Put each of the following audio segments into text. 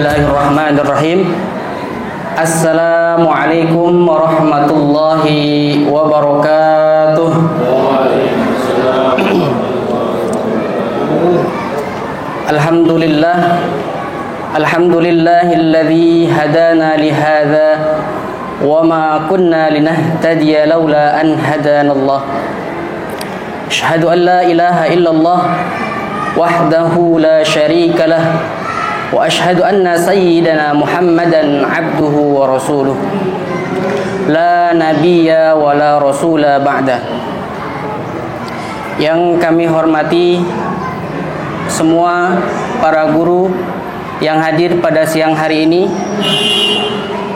Bismillahirrahmanirrahim. Assalamualaikum warahmatullahi wabarakatuh. Alhamdulillahilladzi hadana lihadza wa ma kunna linahtadiya laula an hadanallah. Asyhadu an la ilaha illallah wahdahu la syarika lah wa asyhadu anna sayyidana Muhammadan abduhu wa rasuluh la nabiyya wa la rasula ba'da. Yang kami hormati semua para guru yang hadir pada siang hari ini,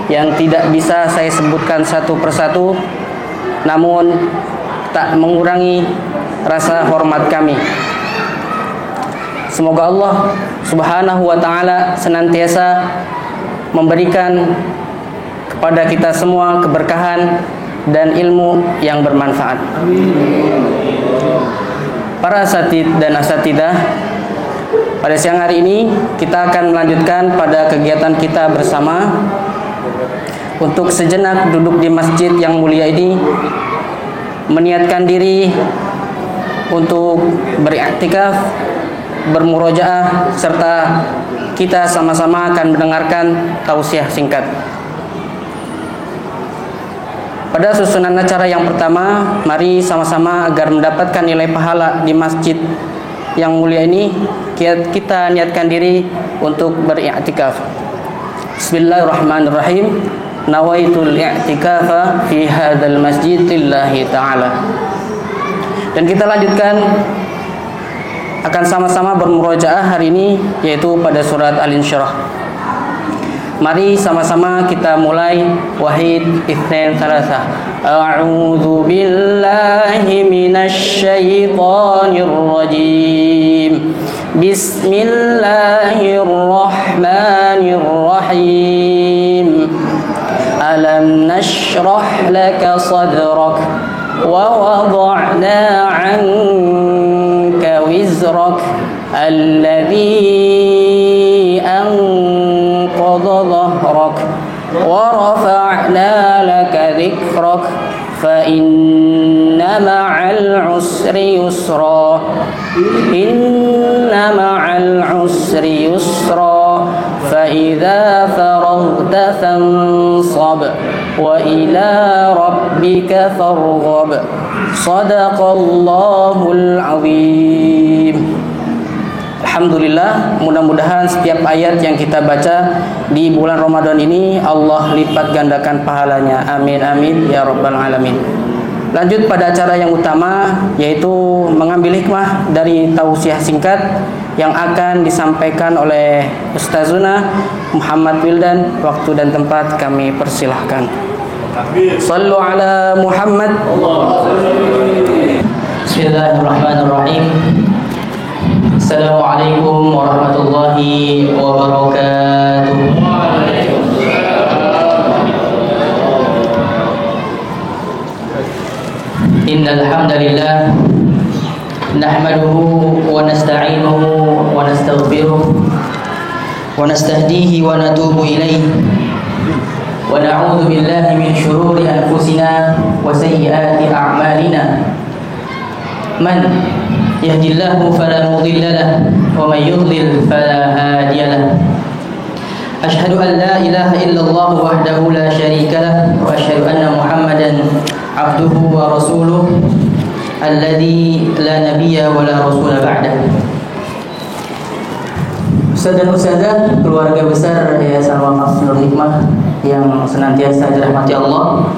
yang tidak bisa saya sebutkan satu persatu, namun tak mengurangi rasa hormat kami. Semoga Allah Subhanahu wa ta'ala senantiasa memberikan kepada kita semua keberkahan dan ilmu yang bermanfaat. Para asatid dan asatidah, pada siang hari ini kita akan melanjutkan pada kegiatan kita bersama untuk sejenak duduk di masjid yang mulia ini, meniatkan diri untuk beriktikaf, bermurojaah, serta kita sama-sama akan mendengarkan tausiah singkat. Pada susunan acara yang pertama, mari sama-sama agar mendapatkan nilai pahala di masjid yang mulia ini, kita niatkan diri untuk beriktikaf. Bismillahirrahmanirrahim. Nawaitul i'tikafa fi hadzal masjid lillahi ta'ala. Dan kita lanjutkan akan sama-sama bermurojaah hari ini, yaitu pada surat Al-Insyirah. Mari sama-sama kita mulai. Wahid, itsnain, tsalatsa. A'udzu billahi minasy syaithanir rajim. Bismillahirrahmanirrahim. Alam nashrah laka sadrak wa wada'na 'anka wizrak alladhi anqadha dhahrak wa rafa'na laka dhikrak fa inna ma'al usri yusra inna ma'al usri yusra fa idza faraghta fansab wa ila rabbika farghab. Shadaqallahul azim. Alhamdulillah, mudah-mudahan setiap ayat yang kita baca di bulan Ramadan ini Allah lipat gandakan pahalanya. Amin amin ya rabbal alamin. Lanjut pada acara yang utama, yaitu mengambil hikmah dari tausiah singkat yang akan disampaikan oleh Ustazuna Muhammad Wildan. Waktu dan tempat kami persilahkan. Sallu ala Muhammad. Bismillahirrahmanirrahim. Assalamualaikum warahmatullahi wabarakatuh. Innal hamdalillah nahmaduhu wa nasta'inuhu wa nastaghfiruh wa nastahdihi wa natubu ilayhi wa na'udzu billahi min shururi anfusina wa sayyiati a'malina. Man yahdihillahu fala mudilla lahu wa man yudlil fala hadiya lahu. Asyhadu an la ilaha illallah wahdahu la syarika lahu wa asyhadu anna Muhammadan abduhu wa rasuluh alladzi la nabiyya wa la rasula ba'dah. Ustaz dan ustazah, keluarga besar Yayasan Waqaf Nurul Hikmah yang senantiasa dirahmati Allah.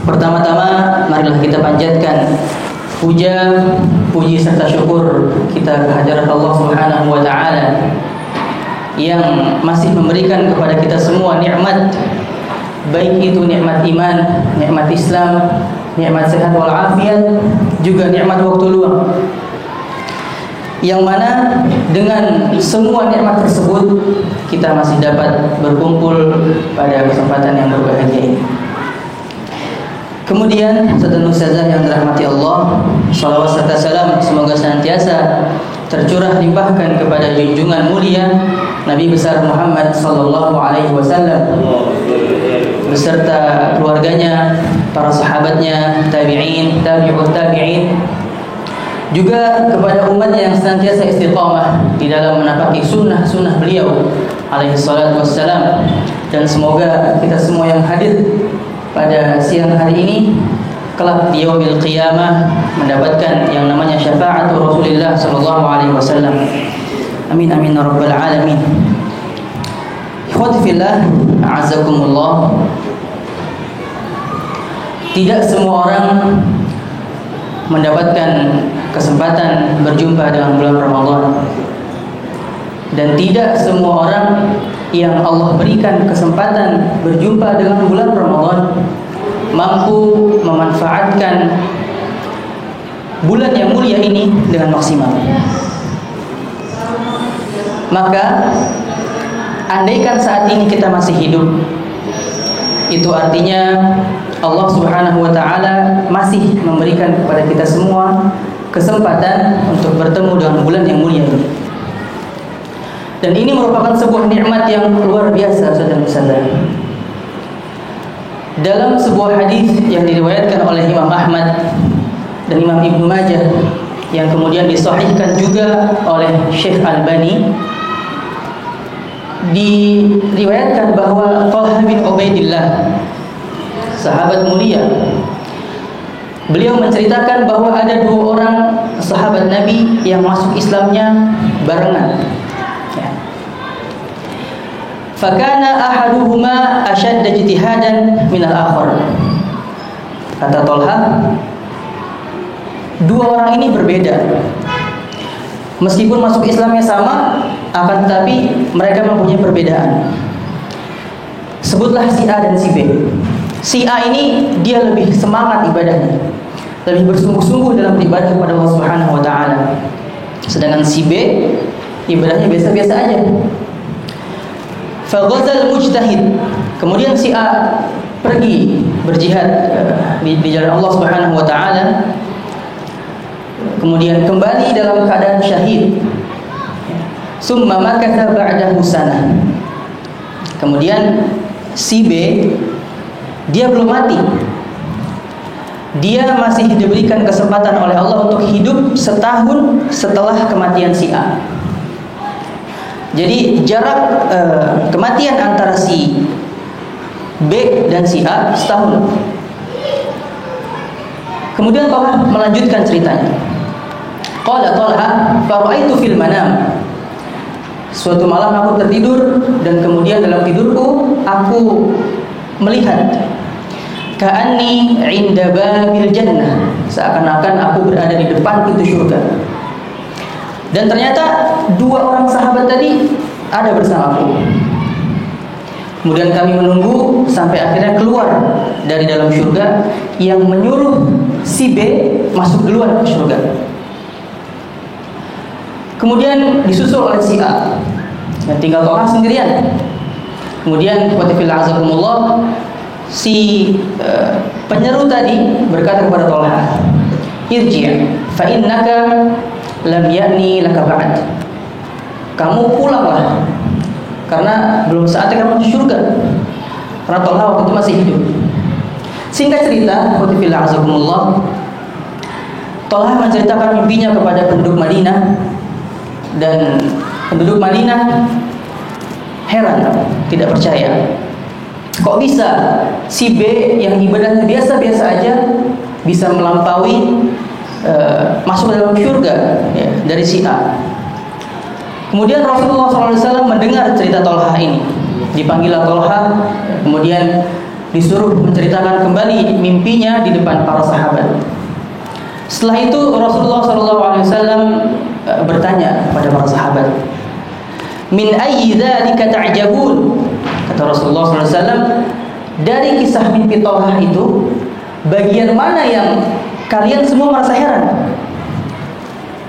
Pertama-tama marilah kita panjatkan puji serta syukur kita kehadirat Allah Subhanahu wa ta'ala yang masih memberikan kepada kita semua nikmat, baik itu nikmat iman, nikmat Islam, nikmat sehat walafiat, juga nikmat waktu luang, yang mana dengan semua nikmat tersebut kita masih dapat berkumpul pada kesempatan yang berbahagia ini. Kemudian, ustaz dan ustazah yang dirahmati Allah, salawat serta salam semoga senantiasa tercurah limpahkan kepada junjungan mulia Nabi besar Muhammad sallallahu alaihi wasallam beserta keluarganya, para sahabatnya, tabi'in, tabi'ut tabi'in, juga kepada umatnya yang senantiasa istiqamah di dalam menapaki sunnah-sunnah beliau alaihi salatu wassalam. Dan semoga kita semua yang hadir pada siang hari ini kelak di yaumil qiyamah mendapatkan yang namanya syafaat Rasulullah sallallahu alaihi wasallam. Amin amin ya rabbal alamin. Ikhwati fillah, a'azzakumullah. Tidak semua orang mendapatkan kesempatan berjumpa dengan bulan Ramadan. Dan tidak semua orang yang Allah berikan kesempatan berjumpa dengan bulan Ramadan mampu memanfaatkan bulan yang mulia ini dengan maksimal. Maka andaikan saat ini kita masih hidup, itu artinya Allah Subhanahu wa taala masih memberikan kepada kita semua kesempatan untuk bertemu dengan bulan yang mulia ini. Dan ini merupakan sebuah nikmat yang luar biasa, saudara-saudara. Dalam sebuah hadis yang diriwayatkan oleh Imam Ahmad dan Imam Ibnu Majah yang kemudian disahihkan juga oleh Syekh Albani, diriwayatkan bahwa Talha bin Ubaidillah, sahabat mulia, beliau menceritakan bahwa ada dua orang sahabat Nabi yang masuk Islamnya barengan. Fakana ahaduhuma ashadda ijtihadan min al-akhar. Kata Talha, dua orang ini berbeda. Meskipun masuk Islamnya sama, akan tetapi mereka mempunyai perbedaan. Sebutlah si A dan si B. Si A ini dia lebih semangat ibadahnya, lebih bersungguh-sungguh dalam ibadah kepada Allah Subhanahu wa taala. Sedangkan si B ibadahnya biasa-biasa aja. Faghazal mujtahid. Kemudian si A pergi berjihad di jalan Allah Subhanahu wa taala. Kemudian kembali dalam keadaan syahid. Summa makatha ba'dahu sanah. Kemudian si B dia belum mati. Dia masih diberikan kesempatan oleh Allah untuk hidup setahun setelah kematian si A. Jadi jarak kematian antara si B dan si A setahun. Kemudian Talha melanjutkan ceritanya. Qala Talha, fara'aitu fil manam. Suatu malam aku tertidur dan kemudian dalam tidurku aku melihat ka'anni 'inda babil jannah, seakan-akan aku berada di depan pintu surga. Dan ternyata dua orang sahabat tadi ada bersamaku. Kemudian kami menunggu sampai akhirnya keluar dari dalam surga yang menyuruh si B masuk duluan ke surga. Kemudian disusul oleh si A. Dan tinggal Talha sendirian. Kemudian azakumullah, si penyeru tadi berkata kepada Talha, "Irji' fa innaka lam ya'ni laka ba'd." Kamu pulanglah karena belum saatnya kamu masuk surga. Karena Talha waktu itu masih hidup. Singkat cerita, azakumullah, Talha menceritakan mimpinya kepada penduduk Madinah. Dan penduduk Madinah heran, tidak percaya. Kok bisa si B yang ibadahnya biasa-biasa aja bisa melampaui masuk dalam surga ya, dari si A. Kemudian Rasulullah SAW mendengar cerita Talha ini. Dipanggillah Talha, kemudian disuruh menceritakan kembali mimpinya di depan para sahabat. Setelah itu Rasulullah SAW bertanya kepada para sahabat, "Min ayyi dzalika ta'jabun?" Kata Rasulullah SAW, dari kisah mimpi Talha itu, bagian mana yang kalian semua merasa heran?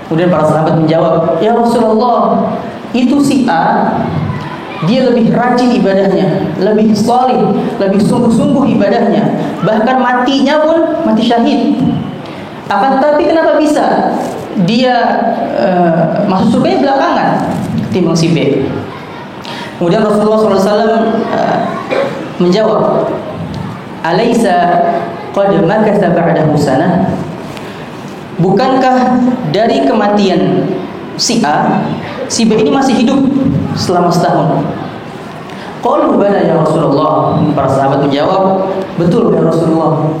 Kemudian para sahabat menjawab, "Ya Rasulullah, itu si A, dia lebih rajin ibadahnya, lebih salih, lebih sungguh-sungguh ibadahnya, bahkan matinya pun mati syahid. Akan tetapi kenapa bisa dia masuk surga belakangan ketimbang si B? Kemudian Rasulullah SAW menjawab, "Alaysa qad makatha ba'dahu sanah?" Bukankah dari kematian si A, si B ini masih hidup selama setahun? Qalu bala ya Rasulullah. Para sahabat menjawab, betul ya Rasulullah.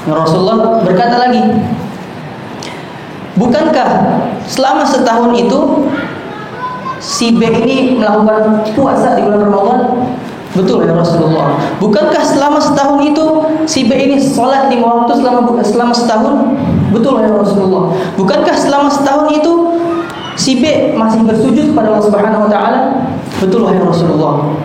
Rasulullah berkata lagi, bukankah selama setahun itu si B ini melakukan puasa di bulan Ramadan? Betul ya Rasulullah. Bukankah selama setahun itu si B ini sholat 5 waktu selama setahun? Betul ya Rasulullah. Bukankah selama setahun itu si B masih bersujud kepada Allah Subhanahu wa taala? Betul ya Rasulullah.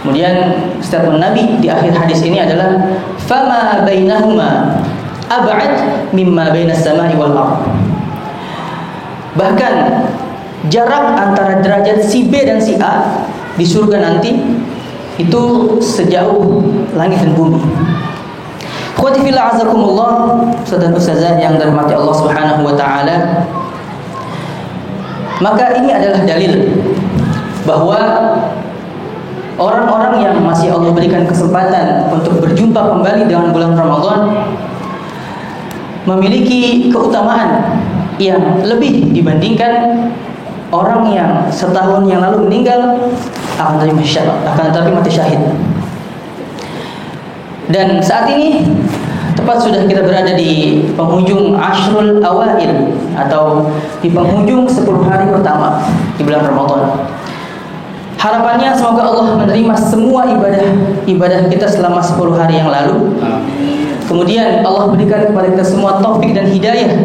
Kemudian statement Nabi di akhir hadis ini adalah fama bainahuma ab'ad mimma bainas samai wal ardh. Bahkan jarak antara derajat si B dan si A di surga nanti itu sejauh langit dan bumi. Ikhwati fillah azakumullah, saudara-saudara yang dirahmati Allah Subhanahu wa taala. Maka ini adalah dalil bahwa orang-orang yang masih Allah berikan kesempatan untuk berjumpa kembali dengan bulan Ramadan memiliki keutamaan yang lebih dibandingkan orang yang setahun yang lalu meninggal akan tetapi mati syahid. Dan saat ini tepat sudah kita berada di penghujung Ashrul Awail atau di penghujung 10 hari pertama di bulan Ramadan. Harapannya semoga Allah menerima semua ibadah kita selama 10 hari yang lalu. Kemudian Allah berikan kepada kita semua taufik dan hidayah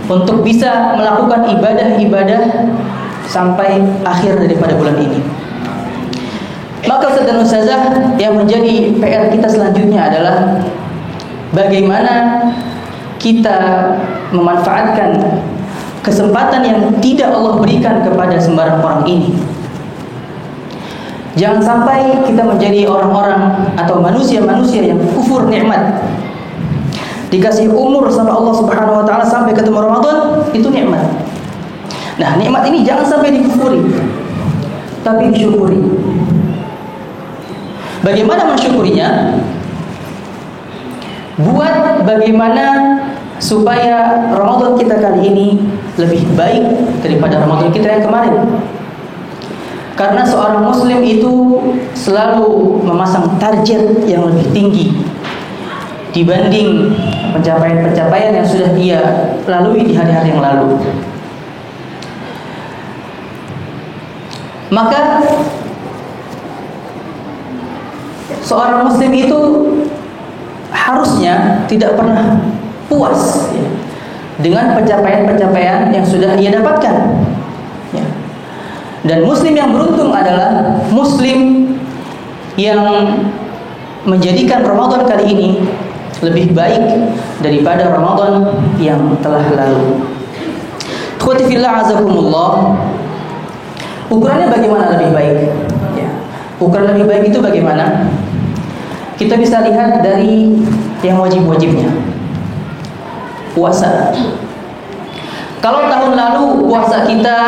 untuk bisa melakukan ibadah-ibadah sampai akhir daripada bulan ini. Maka Ustaz dan Ustazah, yang menjadi PR kita selanjutnya adalah bagaimana kita memanfaatkan kesempatan yang tidak Allah berikan kepada sembarang orang ini. Jangan sampai kita menjadi orang-orang atau manusia-manusia yang kufur nikmat. Dikasih umur sama Allah Subhanahu wa taala sampai ketemu Ramadan, itu nikmat. Nah, nikmat ini jangan sampai dikufuri, tapi disyukuri. Bagaimana mensyukurinya? Buat bagaimana supaya Ramadan kita kali ini lebih baik daripada Ramadan kita yang kemarin. Karena seorang muslim itu selalu memasang target yang lebih tinggi dibanding pencapaian-pencapaian yang sudah dia lalui di hari-hari yang lalu. Maka seorang muslim itu harusnya tidak pernah puas ya, dengan pencapaian-pencapaian yang sudah ia dapatkan ya. Dan muslim yang beruntung adalah muslim yang menjadikan Ramadan kali ini lebih baik daripada Ramadan yang telah lalu. Ikhwati fillah azakumullah, ukurannya bagaimana lebih baik ya. Ukuran lebih baik itu bagaimana? Kita bisa lihat dari yang wajib-wajibnya. Puasa. Kalau tahun lalu puasa kita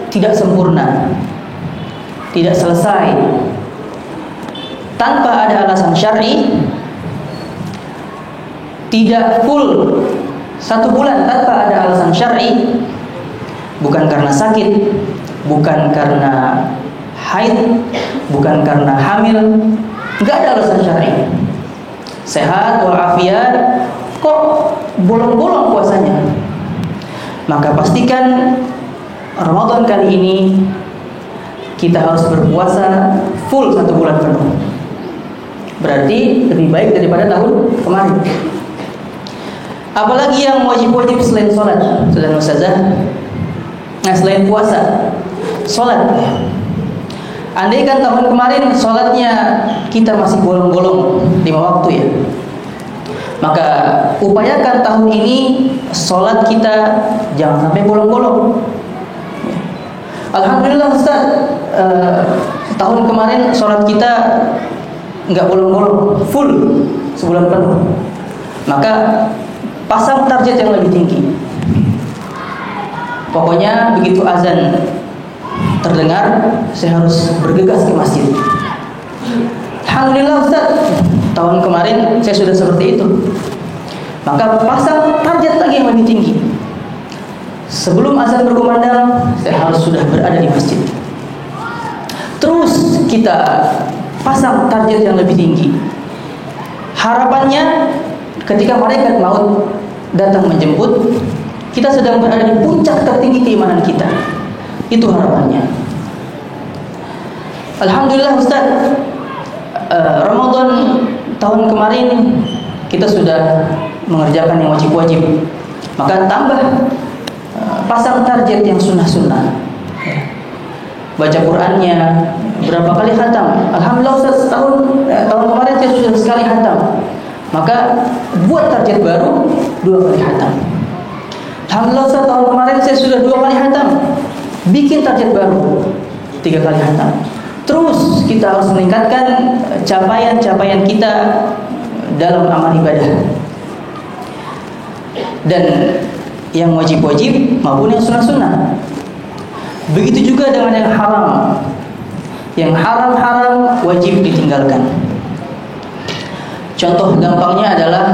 tidak sempurna, tidak selesai, tanpa ada alasan syar'i, tidak full 1 bulan tanpa ada alasan syar'i, bukan karena sakit, bukan karena haid, bukan karena hamil, nggak ada alasan syar'i, sehat walafiat, kok bolong-bolong puasanya, maka pastikan Ramadan kali ini kita harus berpuasa full 1 bulan penuh. Berarti lebih baik daripada tahun kemarin. Apalagi yang wajib-wajib selain sholat, saudara ustazah. Nah, selain puasa, sholat. Andai kan tahun kemarin sholatnya kita masih bolong-bolong 5 waktu ya, maka upayakan tahun ini sholat kita jangan sampai bolong-bolong. Alhamdulillah Ustaz, tahun kemarin sholat kita nggak bolong-bolong, full sebulan penuh. Maka pasang target yang lebih tinggi. Pokoknya begitu azan terdengar, saya harus bergegas ke masjid. Alhamdulillah Ustaz, tahun kemarin saya sudah seperti itu. Maka pasang target lagi yang lebih tinggi. Sebelum azan berkumandang, saya harus sudah berada di masjid. Terus kita pasang target yang lebih tinggi. Harapannya ketika malaikat maut datang menjemput, kita sedang berada di puncak tertinggi keimanan kita. Itu harapannya. Alhamdulillah Ustaz, Ramadan tahun kemarin kita sudah mengerjakan yang wajib-wajib. Maka tambah pasang target yang sunnah-sunnah. Baca Qur'annya berapa kali khatam? Alhamdulillah Ustaz, tahun kemarin saya sudah sekali khatam. Maka buat target baru 2 kali khatam. Alhamdulillah Ustaz, tahun kemarin saya sudah 2 kali khatam. Bikin target baru 3 kali khatam. Terus kita harus meningkatkan capaian-capaian kita dalam amal ibadah. Dan yang wajib-wajib maupun yang sunnah-sunnah. Begitu juga dengan yang haram. Yang haram-haram wajib ditinggalkan. Contoh gampangnya adalah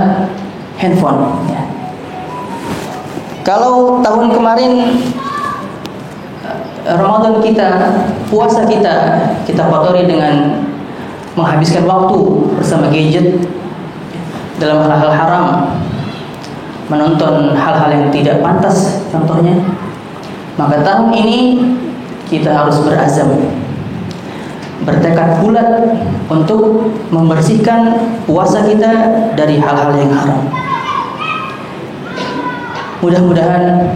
handphone. Ya. Kalau tahun kemarin Ramadan kita, puasa kita kotori dengan menghabiskan waktu bersama gadget dalam hal-hal haram, menonton hal-hal yang tidak pantas contohnya. Maka tahun ini kita harus berazam, bertekad bulat untuk membersihkan puasa kita dari hal-hal yang haram. Mudah-mudahan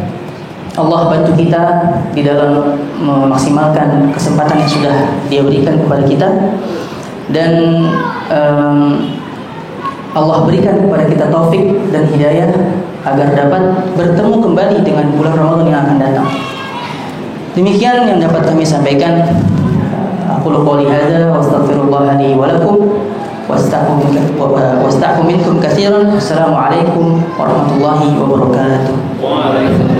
Allah bantu kita di dalam memaksimalkan kesempatan yang sudah Dia berikan kepada kita, dan Allah berikan kepada kita taufik dan hidayah agar dapat bertemu kembali dengan bulan Ramadan yang akan datang. Demikian yang dapat kami sampaikan. Aqulu qouli hadza wa astaghfirullah li wa lakum wasta'fu minkum katsiran. Assalamualaikum warahmatullahi wabarakatuh.